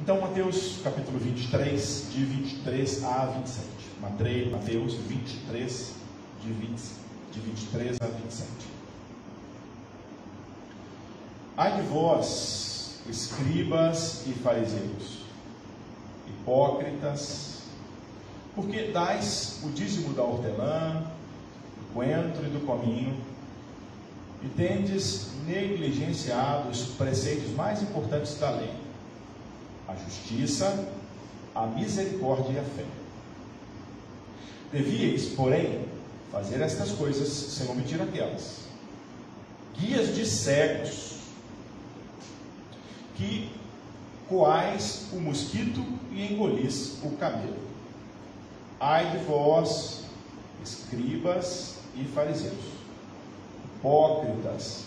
Então, Mateus capítulo 23, de 23 a 27. Mateus 23, de 23 a 27. Ai de vós, escribas e fariseus, hipócritas, porque dais o dízimo da hortelã, do coentro e do cominho, e tendes negligenciado os preceitos mais importantes da lei: a justiça, a misericórdia e a fé. Devíeis, porém, fazer estas coisas sem omitir aquelas. Guias de cegos, que coais o mosquito e engolis o camelo. Ai de vós, escribas e fariseus, hipócritas,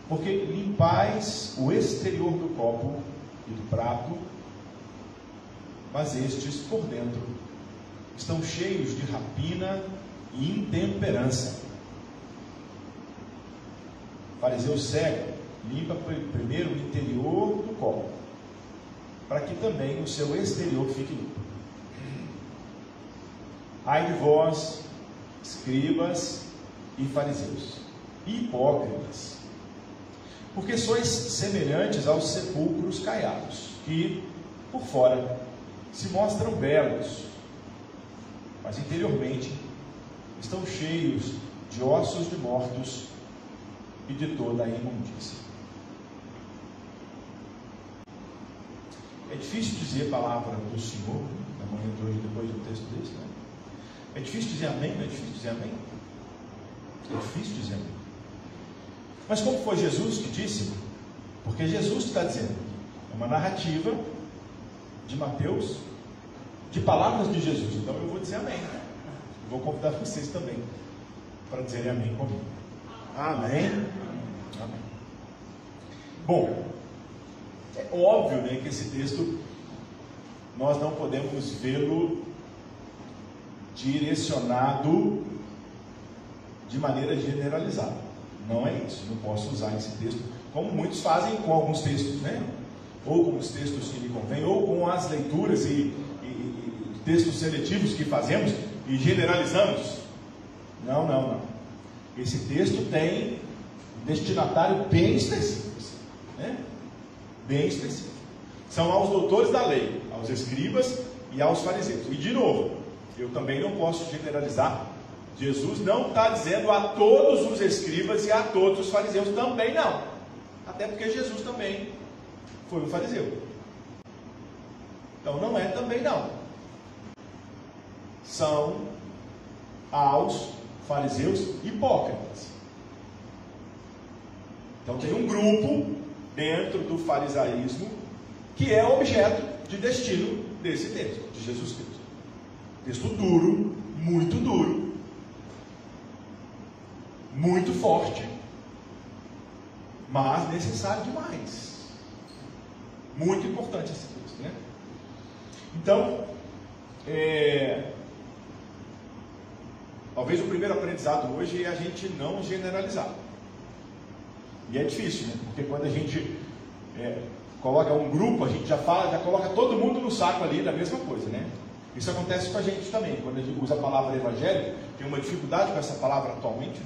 porque limpais o exterior do copo e do prato, mas estes por dentro estão cheios de rapina e intemperança. Fariseu cego, limpa primeiro o interior do copo, para que também o seu exterior fique limpo. Ai de vós, escribas e fariseus, hipócritas, porque sois semelhantes aos sepulcros caiados, que, por fora, se mostram belos, mas interiormente estão cheios de ossos de mortos e de toda a imundícia. É difícil dizer a palavra do Senhor na manhã de hoje, depois de um texto desse, né? É difícil dizer amém, não é difícil dizer amém? É difícil dizer amém. Mas como foi Jesus que disse? Porque Jesus está dizendo. É uma narrativa de Mateus, de palavras de Jesus. Então eu vou dizer amém. Eu vou convidar vocês também para dizerem amém comigo. Amém? Amém. Bom, é óbvio, né, que esse texto nós não podemos vê-lo direcionado de maneira generalizada. Não é isso. Não posso usar esse texto como muitos fazem com alguns textos, né? Ou com os textos que lhe convém, ou com as leituras e textos seletivos que fazemos e generalizamos. Não. Esse texto tem um destinatário bem específico, né? Bem específico. São aos doutores da lei, aos escribas e aos fariseus. E de novo, eu também não posso generalizar. Jesus não está dizendo a todos os escribas e a todos os fariseus também não. Até porque Jesus também foi um fariseu. Então não é também não. São aos fariseus hipócritas. Então tem um grupo dentro do farisaísmo que é objeto de destino desse texto, de Jesus Cristo. Texto duro, muito forte, mas necessário demais. Muito importante esse texto, né? Então, talvez o primeiro aprendizado hoje é a gente não generalizar. E é difícil, né? Porque quando a gente coloca um grupo, a gente já coloca todo mundo no saco ali da mesma coisa, né? Isso acontece com a gente também. Quando a gente usa a palavra evangelho, tem uma dificuldade com essa palavra atualmente,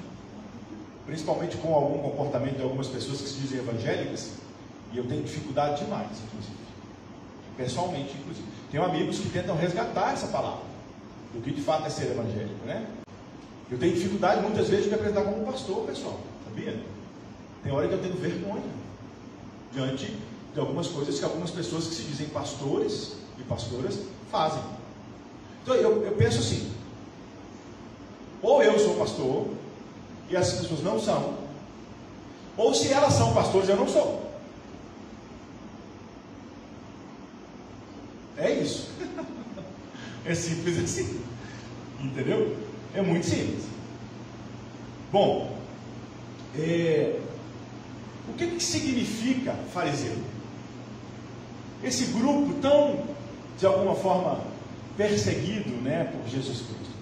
principalmente com algum comportamento de algumas pessoas que se dizem evangélicas, e eu tenho dificuldade demais, inclusive. Pessoalmente, inclusive. Tenho amigos que tentam resgatar essa palavra, do que de fato é ser evangélico, né? Eu tenho dificuldade muitas vezes de me apresentar como pastor, pessoal, sabia? Tem hora que eu tenho vergonha diante de algumas coisas que algumas pessoas que se dizem pastores e pastoras fazem. Então eu penso assim: ou eu sou pastor e as pessoas não são, ou se elas são pastores eu não sou. É isso. É simples assim. Entendeu? É muito simples. Bom, o que significa fariseu? Esse grupo tão, de alguma forma, perseguido, né, por Jesus Cristo.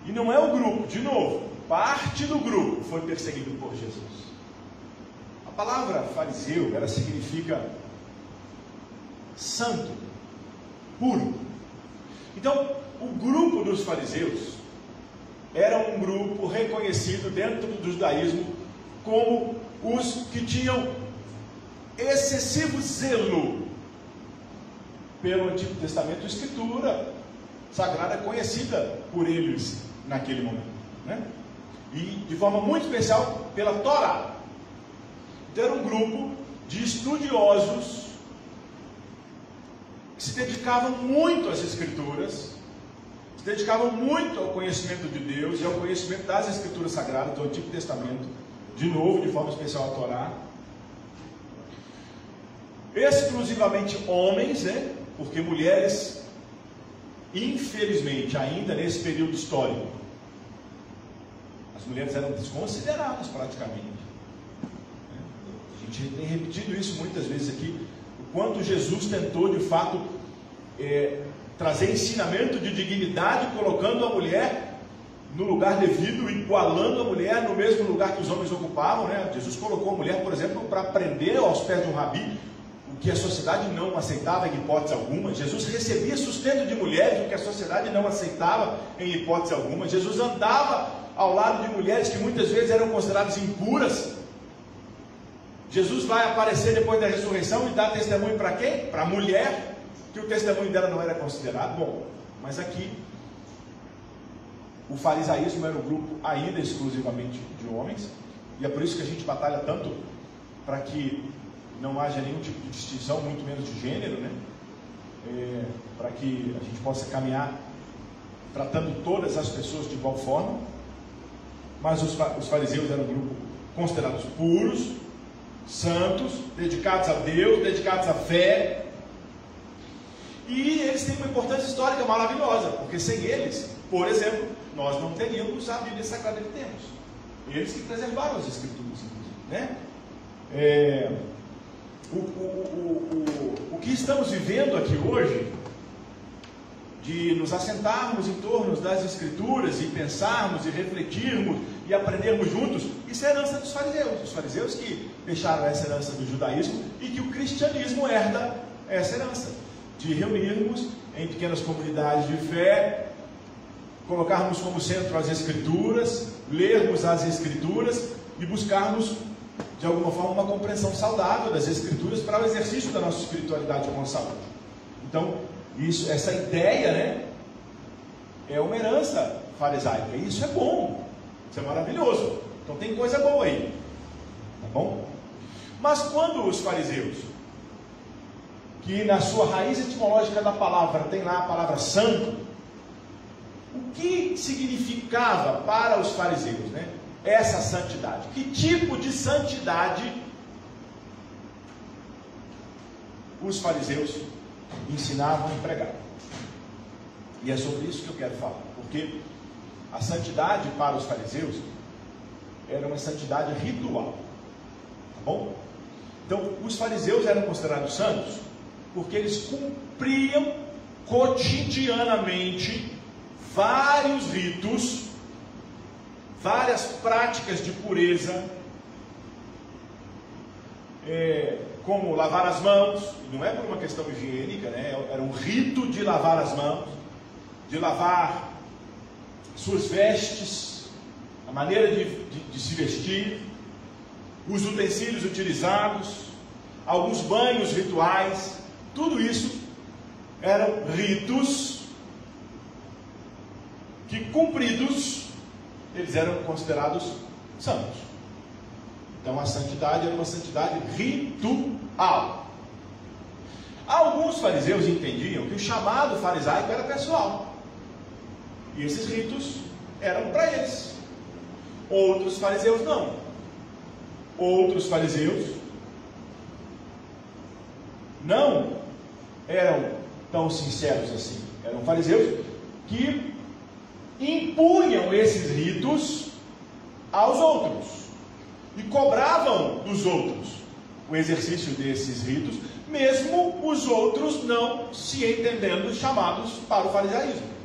E não é o grupo, de novo, parte do grupo foi perseguido por Jesus. A palavra fariseu, ela significa santo, puro. Então, o grupo dos fariseus era um grupo reconhecido dentro do judaísmo como os que tinham excessivo zelo pelo Antigo Testamento. A Escritura Sagrada é conhecida por eles naquele momento, né? E de forma muito especial pela Torá. Então era um grupo de estudiosos que se dedicavam muito às Escrituras, se dedicavam muito ao conhecimento de Deus e ao conhecimento das Escrituras Sagradas do Antigo Testamento, de novo, de forma especial a Torá. Exclusivamente homens, né? Porque mulheres, infelizmente, ainda nesse período histórico, as mulheres eram desconsideradas praticamente. A gente tem repetido isso muitas vezes aqui, o quanto Jesus tentou de fato trazer ensinamento de dignidade, colocando a mulher no lugar devido, igualando a mulher no mesmo lugar que os homens ocupavam, né? Jesus colocou a mulher, por exemplo, para aprender aos pés de um rabi, o que a sociedade não aceitava em hipótese alguma. Jesus recebia sustento de mulheres, o que a sociedade não aceitava em hipótese alguma. Jesus andava ao lado de mulheres que muitas vezes eram consideradas impuras. Jesus vai aparecer depois da ressurreição e dar testemunho para quem? Para a mulher, que o testemunho dela não era considerado. Bom, mas aqui o farisaísmo era um grupo ainda exclusivamente de homens, e é por isso que a gente batalha tanto para que não haja nenhum tipo de distinção, muito menos de gênero, né? Para que a gente possa caminhar tratando todas as pessoas de igual forma. Mas os fariseus eram um grupo considerados puros, santos, dedicados a Deus, dedicados à fé. E eles têm uma importância histórica maravilhosa, porque sem eles, por exemplo, nós não teríamos a Bíblia Sagrada que temos. Eles que preservaram as Escrituras, né? O que estamos vivendo aqui hoje, de nos assentarmos em torno das Escrituras e pensarmos e refletirmos e aprendermos juntos, isso é herança dos fariseus. Os fariseus que deixaram essa herança do judaísmo e que o cristianismo herda essa herança, de reunirmos em pequenas comunidades de fé, colocarmos como centro as Escrituras, lermos as Escrituras e buscarmos de alguma forma uma compreensão saudável das Escrituras para o exercício da nossa espiritualidade com saúde. Então, essa ideia, né, é uma herança farisaica, e isso é bom, isso é maravilhoso. Então tem coisa boa aí, tá bom? Mas quando os fariseus, que na sua raiz etimológica da palavra tem lá a palavra santo, o que significava para os fariseus, né, essa santidade? Que tipo de santidade os fariseus ensinavam e pregavam? E é sobre isso que eu quero falar, porque a santidade para os fariseus era uma santidade ritual, tá bom? Então, os fariseus eram considerados santos porque eles cumpriam cotidianamente vários ritos, várias práticas de pureza, como lavar as mãos. Não é por uma questão higiênica, né? Era um rito de lavar as mãos, de lavar suas vestes, a maneira de se vestir, os utensílios utilizados, alguns banhos rituais. Tudo isso eram ritos que, cumpridos, eles eram considerados santos. Então a santidade era uma santidade ritual. Alguns fariseus entendiam que o chamado farisaico era pessoal, e esses ritos eram para eles. Outros fariseus não. Outros fariseus não eram tão sinceros assim. Eram fariseus que impunham esses ritos aos outros e cobravam dos outros o exercício desses ritos, mesmo os outros não se entendendo chamados para o farisaísmo.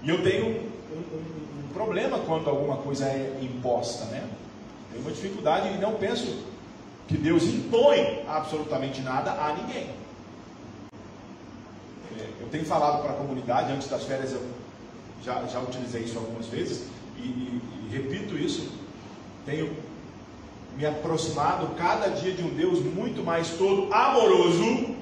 E eu tenho um problema quando alguma coisa é imposta, né? Tenho uma dificuldade e não penso que Deus impõe absolutamente nada a ninguém. Eu tenho falado para a comunidade, antes das férias eu já utilizei isso algumas vezes, e repito isso, tenho me aproximado cada dia de um Deus muito mais todo amoroso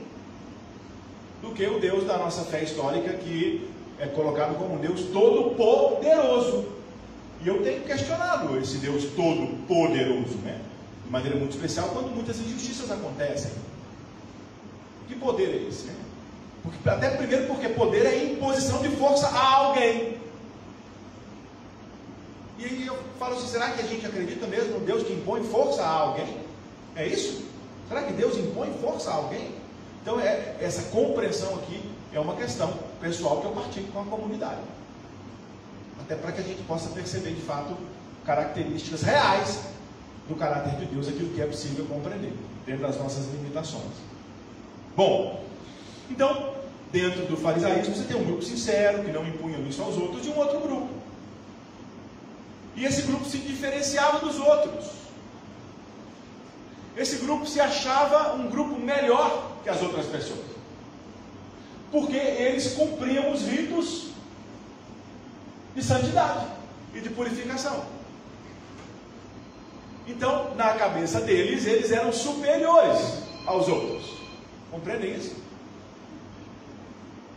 do que o Deus da nossa fé histórica, que é colocado como um Deus todo poderoso. E eu tenho questionado esse Deus todo poderoso, né? De maneira muito especial quando muitas injustiças acontecem. Que poder é esse, né? Até primeiro porque poder é imposição de força a alguém. E aí eu falo assim, será que a gente acredita mesmo no Deus que impõe força a alguém? É isso? Será que Deus impõe força a alguém? Então essa compreensão aqui é uma questão pessoal que eu partilho com a comunidade. Até para que a gente possa perceber de fato características reais do caráter de Deus, aquilo que é possível compreender, dentro das nossas limitações. Bom, então, dentro do farisaísmo você tem um grupo sincero, que não impunha isso aos outros, e um outro grupo. E esse grupo se diferenciava dos outros. Esse grupo se achava um grupo melhor que as outras pessoas, porque eles cumpriam os ritos de santidade e de purificação. Então, na cabeça deles, eles eram superiores aos outros. Compreendem isso?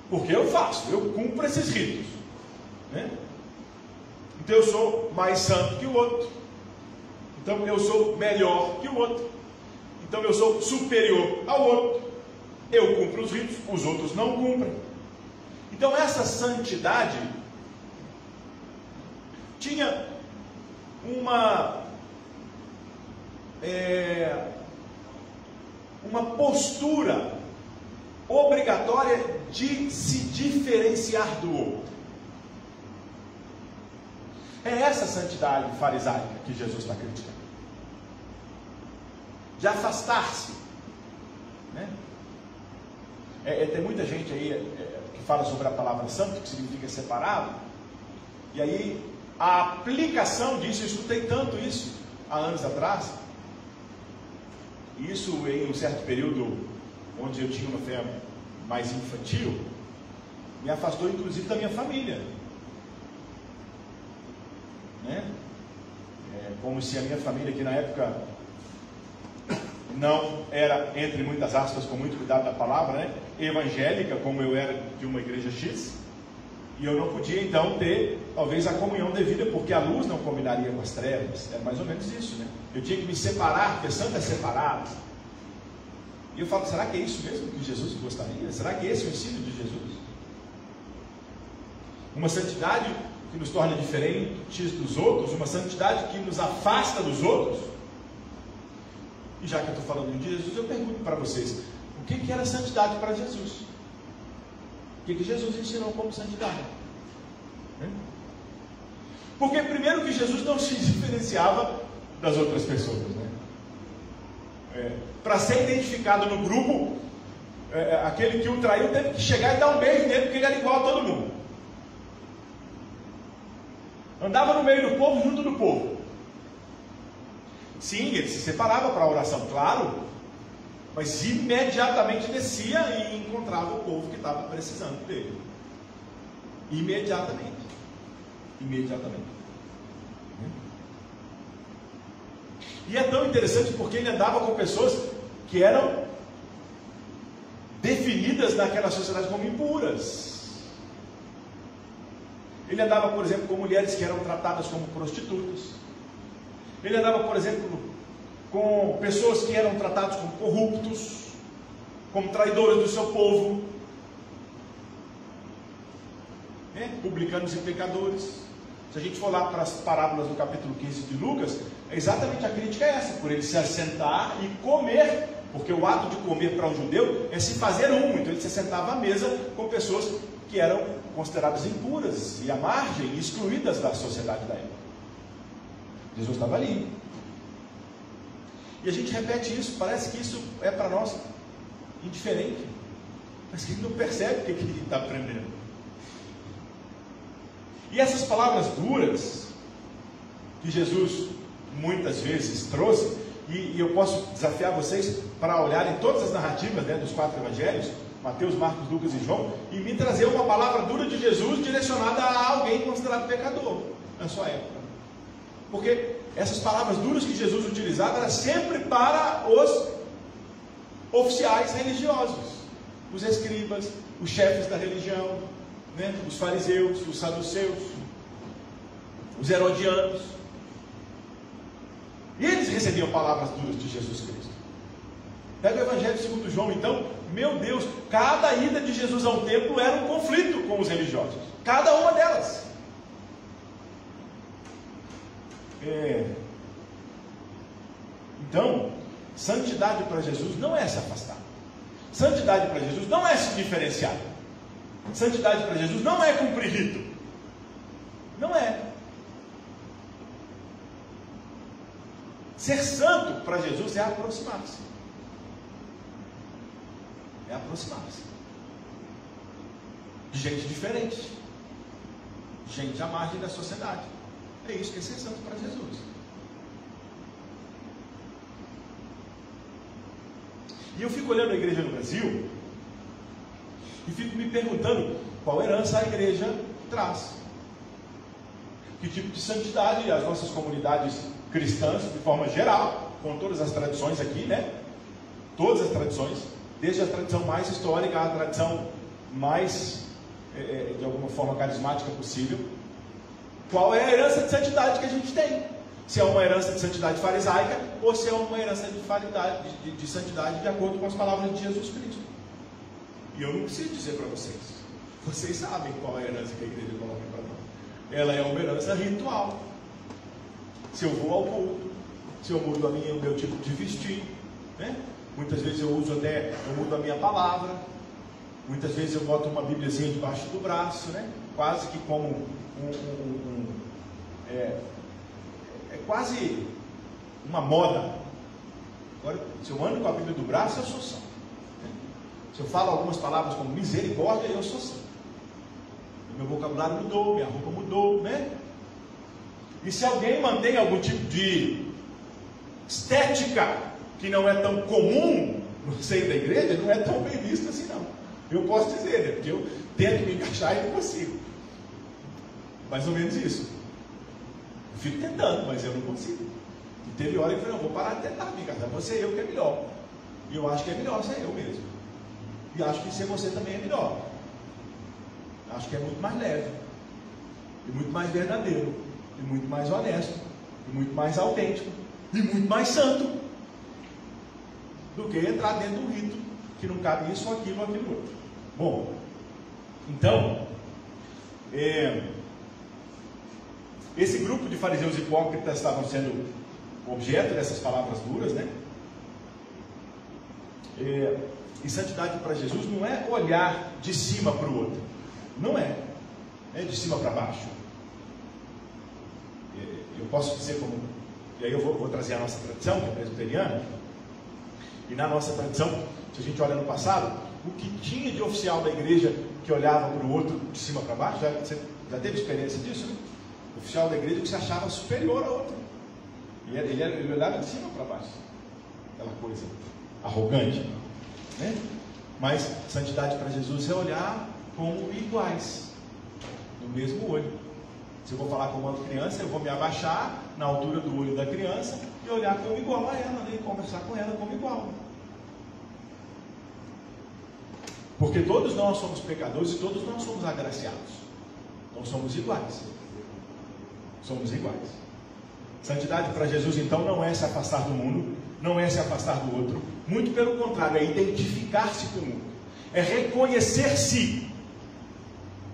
Porque eu faço, eu cumpro esses ritos, né? Então eu sou mais santo que o outro. Então eu sou melhor que o outro. Então eu sou superior ao outro. Eu cumpro os ritos, os outros não cumprem. Então essa santidade tinha uma postura obrigatória de se diferenciar do outro. É essa santidade farisaica que Jesus está criticando. De afastar-se, né? Tem muita gente aí que fala sobre a palavra santo, que significa separado, e aí a aplicação disso, eu escutei tanto isso há anos atrás, isso em um certo período onde eu tinha uma fé mais infantil, me afastou inclusive da minha família, né? Como se a minha família, que na época não era, entre muitas aspas, com muito cuidado da palavra, né, evangélica, como eu era de uma igreja X, e eu não podia então ter talvez a comunhão devida, porque a luz não combinaria com as trevas. É mais ou menos isso, né? Eu tinha que me separar, porque santo é separado. E eu falo, será que é isso mesmo que Jesus gostaria? Será que esse é o ensino de Jesus? Uma santidade que nos torna diferentes dos outros, uma santidade que nos afasta dos outros. E já que eu estou falando de Jesus, eu pergunto para vocês, o que era santidade para Jesus? O que Jesus ensinou como santidade? Porque primeiro que Jesus não se diferenciava das outras pessoas, né? Para ser identificado no grupo, aquele que o traiu teve que chegar e dar um beijo nele, porque ele era igual a todo mundo. Andava no meio do povo, junto do povo. Sim, ele se separava para a oração, claro, mas imediatamente descia e encontrava o povo que estava precisando dele. Imediatamente. E é tão interessante porque ele andava com pessoas que eram definidas naquela sociedade como impuras. Ele andava, por exemplo, com mulheres que eram tratadas como prostitutas. Ele andava, por exemplo, com pessoas que eram tratadas como corruptos, como traidores do seu povo, publicanos e pecadores. Se a gente for lá para as parábolas do capítulo 15 de Lucas, exatamente a crítica é essa, por ele se assentar e comer, porque o ato de comer para um judeu é se fazer um, então ele se sentava à mesa com pessoas que eram consideradas impuras e à margem, excluídas da sociedade da época. Jesus estava ali. E a gente repete isso, parece que isso é para nós indiferente, mas que a gente não percebe o que ele está aprendendo. E essas palavras duras que Jesus muitas vezes trouxe, e eu posso desafiar vocês para olharem todas as narrativas, né, dos 4 evangelhos, Mateus, Marcos, Lucas e João, e me trazer uma palavra dura de Jesus direcionada a alguém considerado pecador na sua época. Porque essas palavras duras que Jesus utilizava eram sempre para os oficiais religiosos, os escribas, os chefes da religião, né, os fariseus, os saduceus, os herodianos. E eles recebiam palavras duras de Jesus Cristo. Pega o Evangelho segundo João, então, meu Deus, cada ida de Jesus ao templo era um conflito com os religiosos, cada uma delas. Então, santidade para Jesus não é se afastar. Santidade para Jesus não é se diferenciar. Santidade para Jesus não é cumprir rito. Não é. Ser santo para Jesus é aproximar-se. É aproximar-se de gente diferente, gente à margem da sociedade. É isso que é ser santo para Jesus. E eu fico olhando a igreja no Brasil e fico me perguntando qual herança a igreja traz. Que tipo de santidade as nossas comunidades cristãs, de forma geral, com todas as tradições aqui, né? Todas as tradições, desde a tradição mais histórica à tradição mais, de alguma forma, carismática possível. Qual é a herança de santidade que a gente tem? Se é uma herança de santidade farisaica ou se é uma herança de santidade de acordo com as palavras de Jesus Cristo. E eu não preciso dizer para vocês. Vocês sabem qual é a herança que a igreja coloca para nós. Ela é uma herança ritual. Se eu vou ao culto, se eu mudo o meu tipo de vestir, né? Muitas vezes eu mudo a minha palavra, muitas vezes eu boto uma bíbliazinha debaixo do braço, né? Quase que como é quase uma moda. Agora, se eu ando com a Bíblia do braço, eu sou santo. Se eu falo algumas palavras como misericórdia, eu sou santo. Meu vocabulário mudou, minha roupa mudou, né? E se alguém mantém algum tipo de estética que não é tão comum no seio da igreja, não é tão bem visto assim não. Eu posso dizer, né? Porque eu tento me encaixar e não consigo. Mais ou menos isso. Eu fico tentando, mas eu não consigo. E teve hora que eu falei, não, vou parar de tentar me encaixar. Vou ser eu que é melhor. E eu acho que é melhor ser eu mesmo. E acho que ser você também é melhor. Acho que é muito mais leve. E muito mais verdadeiro. E muito mais honesto. E muito mais autêntico. E muito mais santo. Do que entrar dentro de um rito que não cabe isso, ou aquilo outro. Bom, então, esse grupo de fariseus hipócritas estavam sendo objeto dessas palavras duras, né? E santidade para Jesus não é olhar de cima para o outro. Não é. É de cima para baixo. Eu posso dizer como... E aí eu vou trazer a nossa tradição, que é presbiteriana. E na nossa tradição, se a gente olha no passado, o que tinha de oficial da igreja que olhava para o outro de cima para baixo, você já teve experiência disso, né? O oficial da igreja que se achava superior ao outro. E ele olhava de cima para baixo. Aquela coisa arrogante, né? Mas santidade para Jesus é olhar como iguais, no mesmo olho. Se eu vou falar com uma criança, eu vou me abaixar na altura do olho da criança e olhar como igual a ela, né? E conversar com ela como igual. Porque todos nós somos pecadores e todos nós somos agraciados. Então somos iguais. Somos iguais. Santidade para Jesus, então, não é se afastar do mundo, não é se afastar do outro. Muito pelo contrário, é identificar-se com o outro. É reconhecer-se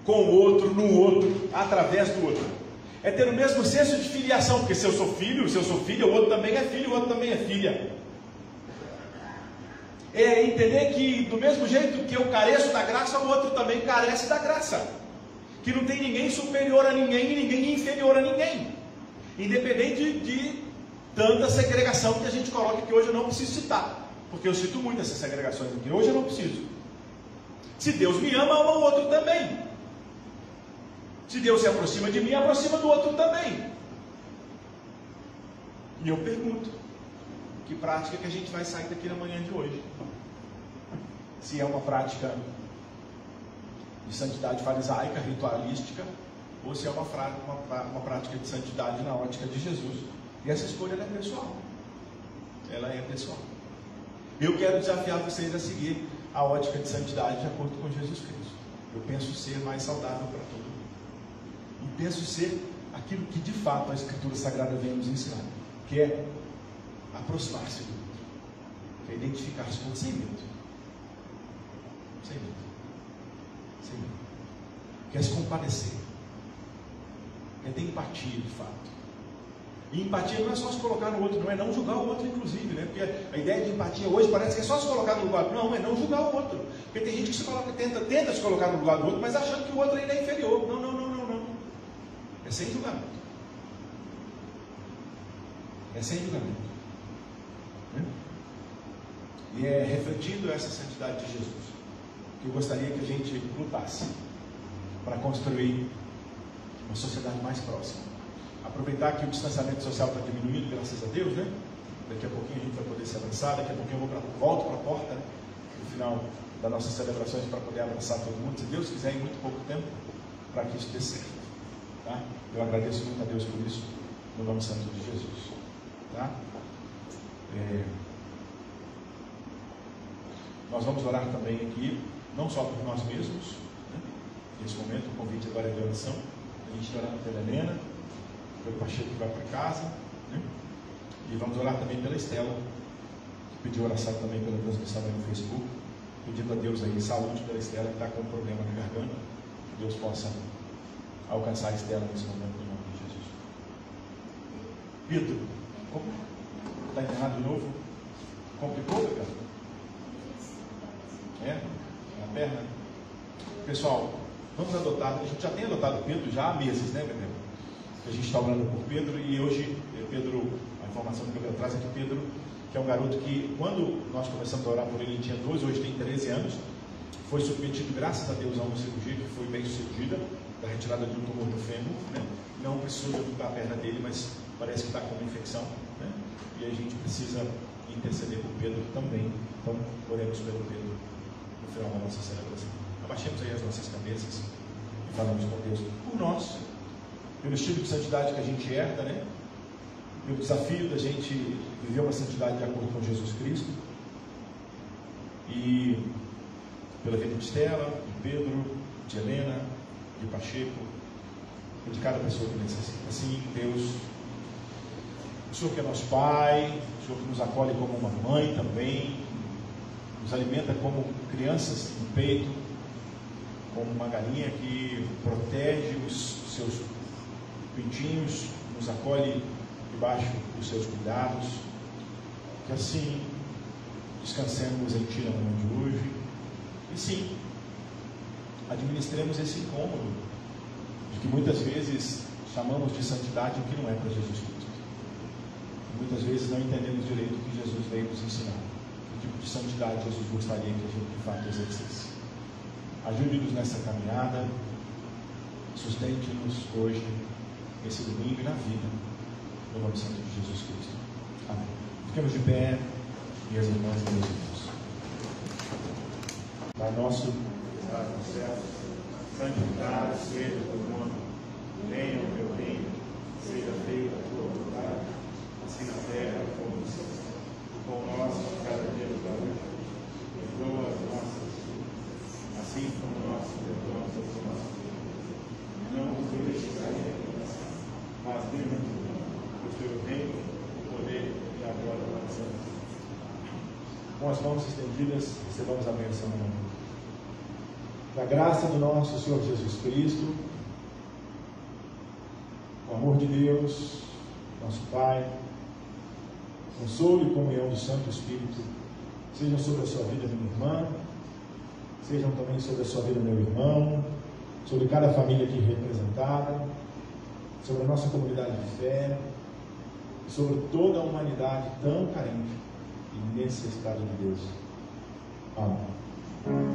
com o outro, no outro, através do outro. É ter o mesmo senso de filiação, porque se eu sou filho, se eu sou filha, o outro também é filho, o outro também é filha. É entender que do mesmo jeito que eu careço da graça, o outro também carece da graça. Que não tem ninguém superior a ninguém e ninguém inferior a ninguém. Independente de tanta segregação que a gente coloca, que hoje eu não preciso citar. Porque eu cito muito essas segregações aqui, hoje eu não preciso. Se Deus me ama, ama o outro também. Se Deus se aproxima de mim, aproxima do outro também. E eu pergunto, que prática que a gente vai sair daqui na manhã de hoje. Se é uma prática de santidade farisaica, ritualística, ou se é uma prática de santidade na ótica de Jesus. E essa escolha ela é pessoal. Ela é pessoal. Eu quero desafiar vocês a seguir a ótica de santidade de acordo com Jesus Cristo. Eu penso ser mais saudável para todo mundo. E penso ser aquilo que de fato a Escritura Sagrada vem nos ensinar, que é aproximar-se do outro, que é identificar-se com sem medo. Sem medo. Sem medo. Que é se compadecer. É ter empatia de fato. E empatia não é só se colocar no outro, não é não julgar o outro, inclusive, né? Porque a ideia de empatia hoje parece que é só se colocar no lugar do outro. Não, é não julgar o outro. Porque tem gente que tenta se colocar no lugar do outro, mas achando que o outro ainda é inferior. Não. É sem julgamento. É sem julgamento. E é refletindo essa santidade de Jesus que eu gostaria que a gente lutasse para construir uma sociedade mais próxima. Aproveitar que o distanciamento social está diminuindo, graças a Deus, né? Daqui a pouquinho a gente vai poder se abraçar, daqui a pouquinho eu volto para a porta, né? No final das nossas celebrações, para poder abraçar todo mundo, se Deus quiser, em muito pouco tempo, para que isso dê certo. Tá? Eu agradeço muito a Deus por isso, no nome santo de Jesus. Tá? Nós vamos orar também aqui, não só por nós mesmos, né? Nesse momento o convite agora é de oração, a gente está orando pela Helena, pelo Pacheco que vai para casa, né? E vamos orar também pela Estela, que pediu oração também pela transmissão aí no Facebook, pedindo a Deus aí saúde pela Estela que está com um problema na garganta, que Deus possa alcançar a Estela nesse momento, no nome de Jesus. Pedro, como? Está internado de novo? Complicou, cara? Na perna? Pessoal, vamos adotar, a gente já tem adotado Pedro já há meses, né, Gabriel? A gente está orando por Pedro e hoje, Pedro, a informação que o Gabriel traz é que Pedro, que é um garoto que, quando nós começamos a orar por ele, ele tinha 12, hoje tem 13 anos, foi submetido, graças a Deus, a uma cirurgia que foi bem sucedida, da retirada de um tumor no fêmur, né? Não precisou amputar a perna dele, mas parece que está com uma infecção, né? E a gente precisa interceder por Pedro também. Então, oremos pelo Pedro no final da nossa celebração. Abaixemos aí as nossas cabeças e falamos com Deus por nós, pelo estilo de santidade que a gente herda, né? Pelo desafio da gente viver uma santidade de acordo com Jesus Cristo, e pela vida de Estela, de Pedro, de Helena, de Pacheco, e de cada pessoa que necessita. Assim, Deus, o Senhor que é nosso Pai, o Senhor que nos acolhe como uma mãe também, nos alimenta como crianças no peito, como uma galinha que protege os seus pintinhos, nos acolhe debaixo dos seus cuidados. Que assim descansemos em Ti na manhã de hoje, e sim, administremos esse incômodo de que muitas vezes chamamos de santidade o que não é para Jesus Cristo. Muitas vezes não entendemos direito o que Jesus veio nos ensinar, que tipo de santidade Jesus gostaria que a gente de fato exercesse. Ajude-nos nessa caminhada, sustente-nos hoje, esse domingo e na vida, no nome santo de Jesus Cristo. Amém. Fiquemos de pé, minhas irmãs e meus irmãos. Pai nosso, que estás no céu, santificado seja o teu nome, venha o teu reino, seja feita a tua vontade, assim na terra como no céu. O pão nosso, cada dia nos dá hoje, perdoa as nossas dívidas, assim como nós perdoamos aos nossos dívidas. Não nos deixes cair em tentação, mas livra-nos do teu reino, o poder e a glória para sempre. Com as mãos estendidas, recebamos a bênção no nome. Da graça do nosso Senhor Jesus Cristo, o amor de Deus, nosso Pai, consolo e comunhão do Santo Espírito, sejam sobre a sua vida, minha irmã, sejam também sobre a sua vida, meu irmão, sobre cada família aqui representada, sobre a nossa comunidade de fé, e sobre toda a humanidade tão carente e necessitada de Deus. Amém.